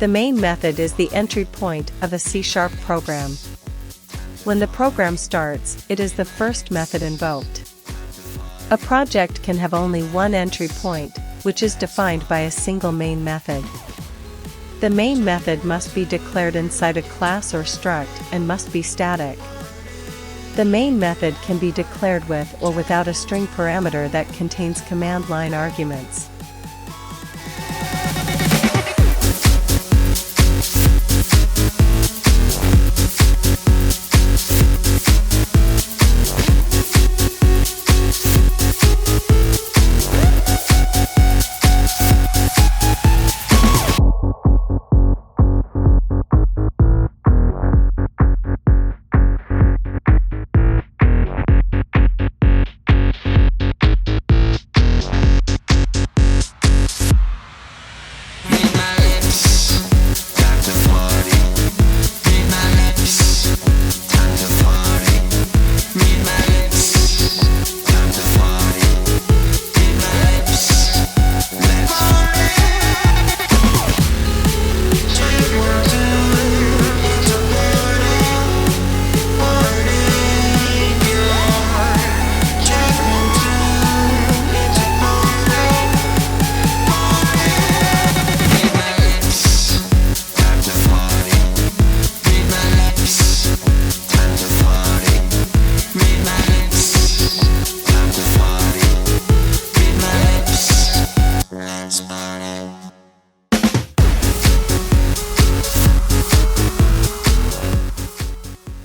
The main method is the entry point of a C# program. When the program starts, it is the first method invoked. A project can have only one entry point, which is defined by a single main method. The main method must be declared inside a class or struct and must be static. The main method can be declared with or without a string parameter that contains command line arguments.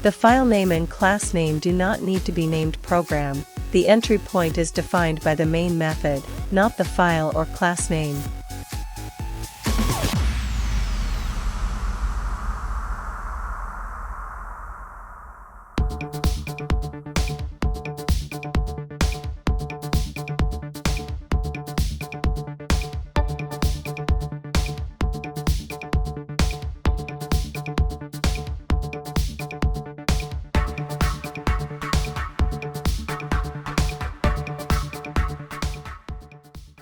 The file name and class name do not need to be named program. The entry point is defined by the main method, not the file or class name.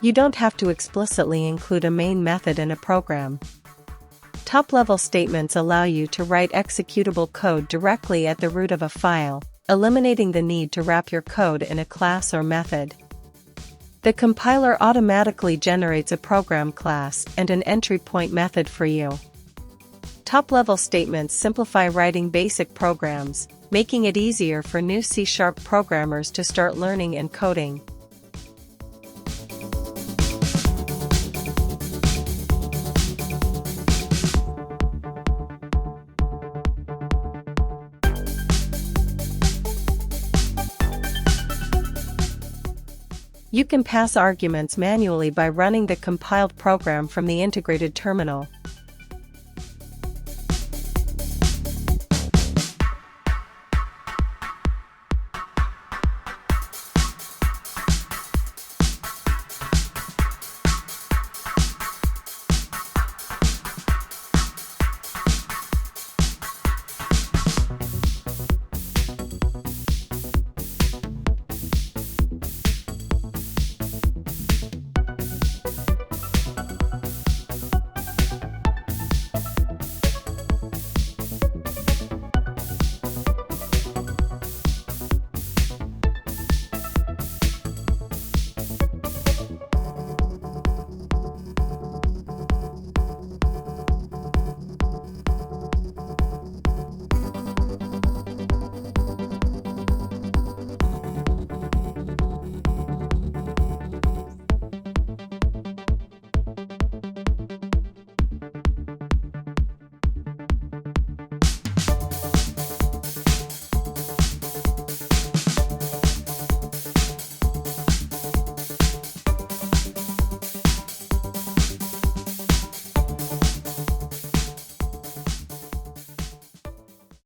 You don't have to explicitly include a main method in a program. Top-level statements allow you to write executable code directly at the root of a file, eliminating the need to wrap your code in a class or method. The compiler automatically generates a program class and an entry point method for you. Top-level statements simplify writing basic programs, making it easier for new C# programmers to start learning and coding. You can pass arguments manually by running the compiled program from the integrated terminal.